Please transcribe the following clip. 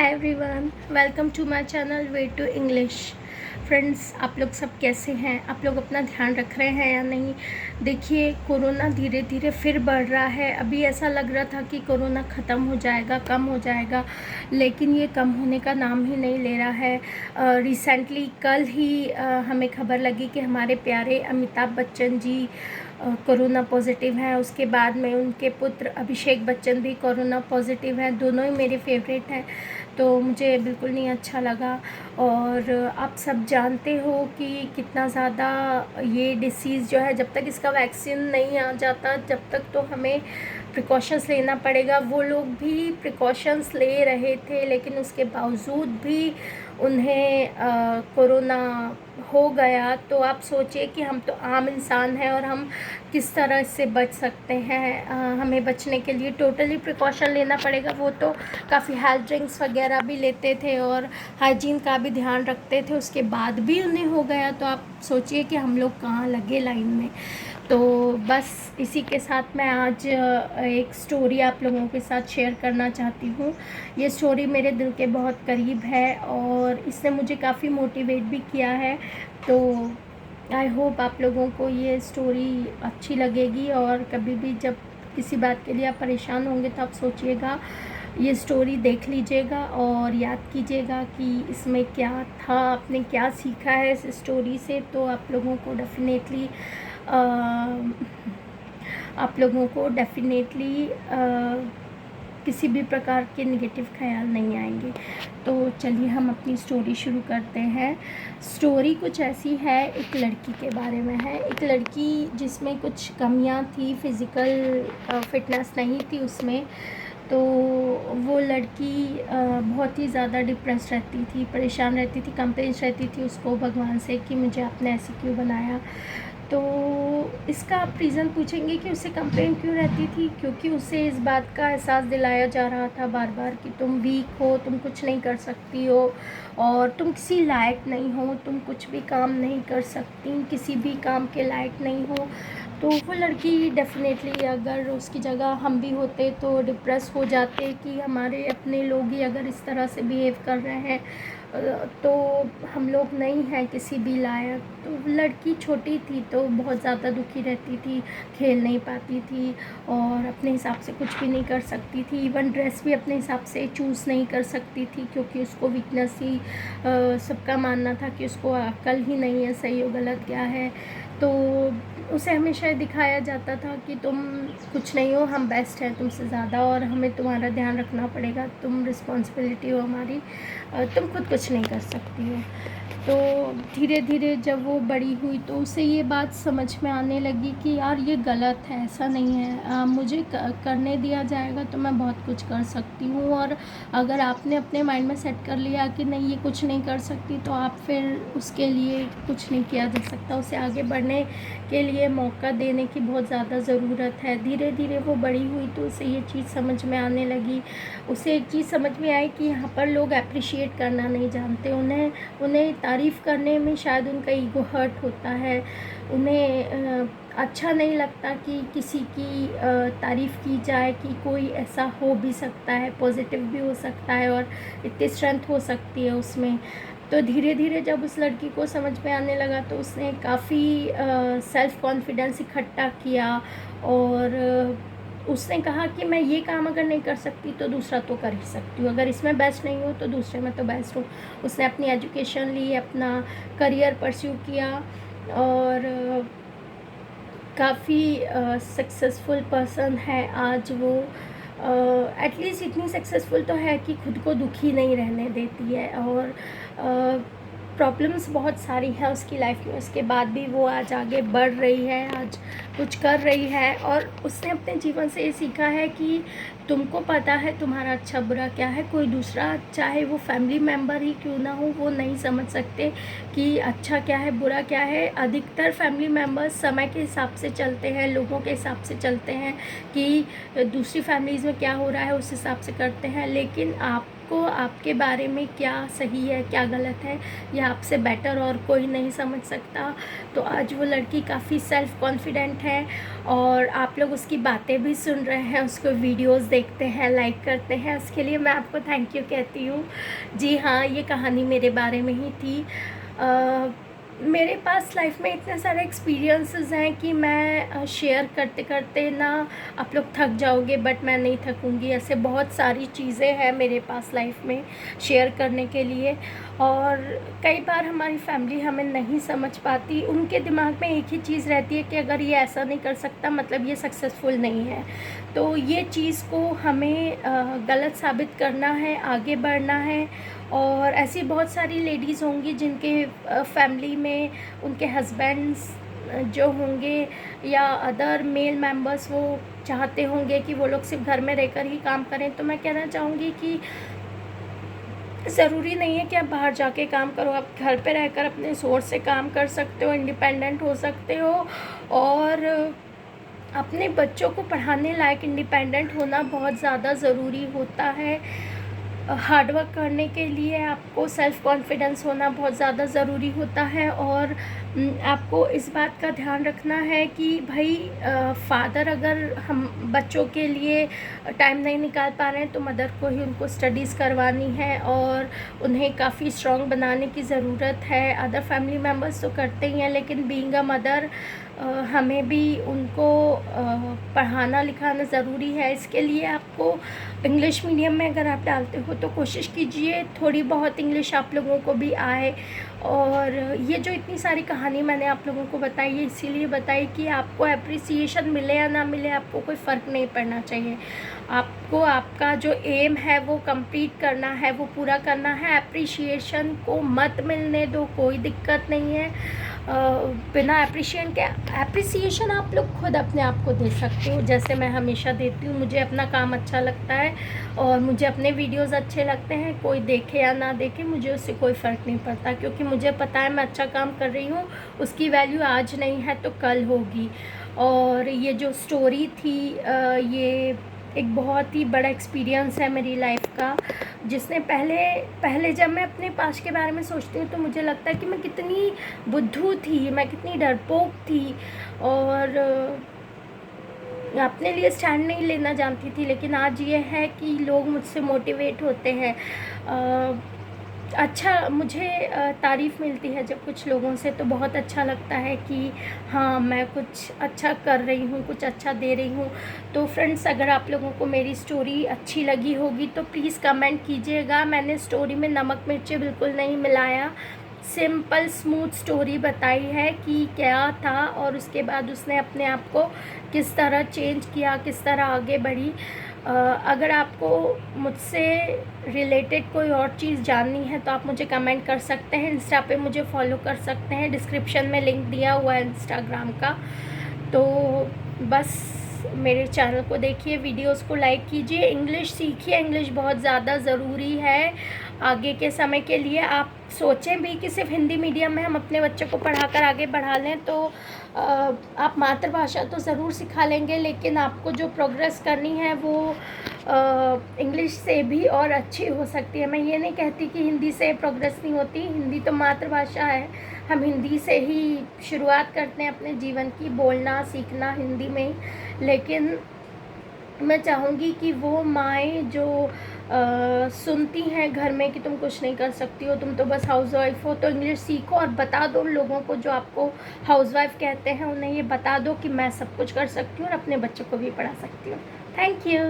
Hi everyone, welcome to my channel way to English. Friends, आप लोग सब कैसे हैं? आप लोग अपना ध्यान रख रहे हैं या नहीं? देखिए, कोरोना धीरे धीरे फिर बढ़ रहा है। अभी ऐसा लग रहा था कि कोरोना ख़त्म हो जाएगा, कम हो जाएगा, लेकिन ये कम होने का नाम ही नहीं ले रहा है। रिसेंटली कल ही हमें खबर लगी कि हमारे प्यारे अमिताभ बच्चन जी कोरोना पॉजिटिव हैं। उसके बाद में उनके पुत्र अभिषेक बच्चन भी कोरोना पॉजिटिव हैं। दोनों ही मेरे फेवरेट हैं, तो मुझे बिल्कुल नहीं अच्छा लगा। और आप सब जानते हो कि कितना ज़्यादा ये डिसीज़ जो है, जब तक इसका वैक्सीन नहीं आ जाता जब तक तो हमें प्रिकॉशंस लेना पड़ेगा। वो लोग भी प्रिकॉशंस ले रहे थे, लेकिन उसके बावजूद भी उन्हें कोरोना हो गया। तो आप सोचिए कि हम तो आम इंसान हैं और हम किस तरह इससे बच सकते हैं। हमें बचने के लिए टोटली प्रिकॉशन लेना पड़ेगा। वो तो काफ़ी हेल्थ ड्रिंक्स वगैरह भी लेते थे और हाइजीन का भी ध्यान रखते थे, उसके बाद भी उन्हें हो गया। तो आप सोचिए कि हम लोग कहाँ लगे लाइन में। तो बस इसी के साथ मैं आज एक स्टोरी आप लोगों के साथ शेयर करना चाहती हूँ। ये स्टोरी मेरे दिल के बहुत करीब है और इसने मुझे काफ़ी मोटिवेट भी किया है। तो आई होप आप लोगों को ये स्टोरी अच्छी लगेगी, और कभी भी जब किसी बात के लिए आप परेशान होंगे तो आप सोचिएगा, ये स्टोरी देख लीजिएगा और याद कीजिएगा कि इसमें क्या था, आपने क्या सीखा है इस स्टोरी से। तो आप लोगों को डेफिनेटली किसी भी प्रकार के नेगेटिव ख्याल नहीं आएंगे। तो चलिए हम अपनी स्टोरी शुरू करते हैं। स्टोरी कुछ ऐसी है, एक लड़की के बारे में है। एक लड़की जिसमें कुछ कमियां थी, फिज़िकल फिटनेस नहीं थी उसमें। तो वो लड़की बहुत ही ज़्यादा डिप्रेस रहती थी, परेशान रहती थी, कंप्लेंट्स रहती थी उसको भगवान से कि मुझे आपने ऐसे क्यों बनाया। तो इसका आप रीज़न पूछेंगे कि उसे कंप्लेंट क्यों रहती थी, क्योंकि उसे इस बात का एहसास दिलाया जा रहा था बार बार कि तुम वीक हो, तुम कुछ नहीं कर सकती हो और तुम किसी लायक नहीं हो, तुम कुछ भी काम नहीं कर सकती, किसी भी काम के लायक नहीं हो। तो वो लड़की डेफिनेटली, अगर उसकी जगह हम भी होते तो डिप्रेस हो जाते कि हमारे अपने लोग ही अगर इस तरह से बिहेव कर रहे हैं तो हम लोग नहीं हैं किसी भी लायक। तो लड़की छोटी थी तो बहुत ज़्यादा दुखी रहती थी, खेल नहीं पाती थी और अपने हिसाब से कुछ भी नहीं कर सकती थी। इवन ड्रेस भी अपने हिसाब से चूज़ नहीं कर सकती थी, क्योंकि उसको वीकनेस ही सबका मानना था कि उसको अक्ल ही नहीं है, सही और गलत क्या है। तो उसे हमेशा दिखाया जाता था कि तुम कुछ नहीं हो, हम बेस्ट हैं तुमसे ज़्यादा और हमें तुम्हारा ध्यान रखना पड़ेगा, तुम रिस्पॉन्सिबिलिटी हो हमारी, तुम खुद कुछ नहीं कर सकती हो। तो धीरे धीरे जब वो बड़ी हुई तो उसे ये बात समझ में आने लगी कि यार ये गलत है, ऐसा नहीं है, मुझे करने दिया जाएगा तो मैं बहुत कुछ कर सकती हूँ। और अगर आपने अपने माइंड में सेट कर लिया कि नहीं ये कुछ नहीं कर सकती, तो आप फिर उसके लिए कुछ नहीं किया जा सकता। उसे आगे बढ़ने के लिए मौका देने की बहुत ज़्यादा ज़रूरत है। धीरे धीरे वो बड़ी हुई तो उसे ये चीज़ समझ में आने लगी। उसे एक चीज़ समझ में आई कि यहाँ पर लोग अप्रिशिएट करना नहीं जानते, उन्हें तारीफ़ करने में शायद उनका ईगो हर्ट होता है। उन्हें अच्छा नहीं लगता कि किसी की तारीफ़ की जाए कि कोई ऐसा हो भी सकता है, पॉजिटिव भी हो सकता है और इतनी स्ट्रेंथ हो सकती है उसमें। तो धीरे धीरे जब उस लड़की को समझ में आने लगा तो उसने काफ़ी सेल्फ़ कॉन्फिडेंस इकट्ठा किया और उसने कहा कि मैं ये काम अगर नहीं कर सकती तो दूसरा तो कर ही सकती हूँ, अगर इसमें बेस्ट नहीं हूँ तो दूसरे में तो बेस्ट हूँ। उसने अपनी एजुकेशन ली, अपना करियर परस्यू किया और काफ़ी सक्सेसफुल पर्सन है आज वो। एटलीस्ट इतनी सक्सेसफुल तो है कि खुद को दुखी नहीं रहने देती है। और प्रॉब्लम्स बहुत सारी हैं उसकी लाइफ में, उसके बाद भी वो आज आगे बढ़ रही है, आज कुछ कर रही है। और उसने अपने जीवन से ये सीखा है कि तुमको पता है तुम्हारा अच्छा बुरा क्या है, कोई दूसरा चाहे वो फैमिली मेम्बर ही क्यों ना हो वो नहीं समझ सकते कि अच्छा क्या है बुरा क्या है। अधिकतर फैमिली मेम्बर्स समय के हिसाब से चलते हैं, लोगों के हिसाब से चलते हैं कि दूसरी फैमिलीज़ में क्या हो रहा है उस हिसाब से करते हैं, लेकिन आप आपको आपके बारे में क्या सही है क्या गलत है यह आपसे बेटर और कोई नहीं समझ सकता। तो आज वो लड़की काफ़ी सेल्फ़ कॉन्फिडेंट है और आप लोग उसकी बातें भी सुन रहे हैं, उसको वीडियोस देखते हैं, लाइक करते हैं, उसके लिए मैं आपको थैंक यू कहती हूँ। जी हाँ, ये कहानी मेरे बारे में ही थी। मेरे पास लाइफ में इतने सारे एक्सपीरियंसेस हैं कि मैं शेयर करते करते ना आप लोग थक जाओगे, बट मैं नहीं थकूंगी। ऐसे बहुत सारी चीज़ें हैं मेरे पास लाइफ में शेयर करने के लिए। और कई बार हमारी फैमिली हमें नहीं समझ पाती, उनके दिमाग में एक ही चीज़ रहती है कि अगर ये ऐसा नहीं कर सकता मतलब ये सक्सेसफुल नहीं है। तो ये चीज़ को हमें गलत साबित करना है, आगे बढ़ना है। और ऐसी बहुत सारी लेडीज़ होंगी जिनके फैमिली में उनके हस्बैंड्स जो होंगे या अदर मेल मेंबर्स वो चाहते होंगे कि वो लोग सिर्फ घर में रहकर ही काम करें। तो मैं कहना चाहूँगी कि ज़रूरी नहीं है कि आप बाहर जाके काम करो, आप घर पे रहकर अपने सोर्स से काम कर सकते हो, इंडिपेंडेंट हो सकते हो। और अपने बच्चों को पढ़ाने लायक इंडिपेंडेंट होना बहुत ज़्यादा ज़रूरी होता है। हार्ड वर्क करने के लिए आपको सेल्फ़ कॉन्फिडेंस होना बहुत ज़्यादा ज़रूरी होता है। और आपको इस बात का ध्यान रखना है कि भाई फ़ादर अगर हम बच्चों के लिए टाइम नहीं निकाल पा रहे हैं तो मदर को ही उनको स्टडीज़ करवानी है और उन्हें काफ़ी स्ट्रॉन्ग बनाने की ज़रूरत है। अदर फैमिली मेम्बर्स तो करते ही हैं, लेकिन बीइंग अ मदर हमें भी उनको पढ़ाना लिखाना ज़रूरी है। इसके लिए आपको इंग्लिश मीडियम में अगर आप डालते हो तो कोशिश कीजिए थोड़ी बहुत इंग्लिश आप लोगों को भी आए। और ये जो इतनी सारी कहानी मैंने आप लोगों को बताई है इसीलिए बताई कि आपको एप्रिसिएशन मिले या ना मिले आपको कोई फ़र्क नहीं पड़ना चाहिए। आपको आपका जो एम है वो कंप्लीट करना है, वो पूरा करना है। एप्रिसिएशन को मत मिलने दो, कोई दिक्कत नहीं है। बिना एप्रिसिएशन आप लोग खुद अपने आप को दे सकते हो, जैसे मैं हमेशा देती हूँ। मुझे अपना काम अच्छा लगता है और मुझे अपने वीडियोस अच्छे लगते हैं, कोई देखे या ना देखे मुझे उससे कोई फ़र्क नहीं पड़ता, क्योंकि मुझे पता है मैं अच्छा काम कर रही हूँ, उसकी वैल्यू आज नहीं है तो कल होगी। और ये जो स्टोरी थी ये एक बहुत ही बड़ा एक्सपीरियंस है मेरी लाइफ का, जिसने पहले जब मैं अपने पास के बारे में सोचती हूँ तो मुझे लगता है कि मैं कितनी बुद्धू थी, मैं कितनी डरपोक थी और अपने लिए स्टैंड नहीं लेना जानती थी। लेकिन आज ये है कि लोग मुझसे मोटिवेट होते हैं। अच्छा मुझे तारीफ़ मिलती है जब कुछ लोगों से, तो बहुत अच्छा लगता है कि हाँ मैं कुछ अच्छा कर रही हूँ, कुछ अच्छा दे रही हूँ। तो फ्रेंड्स, अगर आप लोगों को मेरी स्टोरी अच्छी लगी होगी तो प्लीज़ कमेंट कीजिएगा। मैंने स्टोरी में नमक मिर्ची बिल्कुल नहीं मिलाया, सिंपल स्मूथ स्टोरी बताई है कि क्या था और उसके बाद उसने अपने आप को किस तरह चेंज किया, किस तरह आगे बढ़ी। अगर आपको मुझसे रिलेटेड कोई और चीज़ जाननी है तो आप मुझे कमेंट कर सकते हैं। इंस्टा पे मुझे फॉलो कर सकते हैं, डिस्क्रिप्शन में लिंक दिया हुआ है इंस्टाग्राम का। तो बस मेरे चैनल को देखिए, वीडियोस को लाइक कीजिए, इंग्लिश सीखिए, इंग्लिश बहुत ज़्यादा ज़रूरी है आगे के समय के लिए। आप सोचें भी कि सिर्फ हिंदी मीडियम में हम अपने बच्चों को पढ़ाकर आगे बढ़ा लें तो आप मातृभाषा तो ज़रूर सिखा लेंगे, लेकिन आपको जो प्रोग्रेस करनी है वो इंग्लिश से भी और अच्छी हो सकती है। मैं ये नहीं कहती कि हिंदी से प्रोग्रेस नहीं होती, हिंदी तो मातृभाषा है, हम हिंदी से ही शुरुआत करते हैं अपने जीवन की, बोलना सीखना हिंदी में ही। लेकिन मैं चाहूँगी कि वो माएँ जो सुनती हैं घर में कि तुम कुछ नहीं कर सकती हो, तुम तो बस हाउसवाइफ हो, तो इंग्लिश सीखो और बता दो लोगों को जो आपको हाउसवाइफ कहते हैं, उन्हें ये बता दो कि मैं सब कुछ कर सकती हूँ और अपने बच्चों को भी पढ़ा सकती हूँ। Thank you.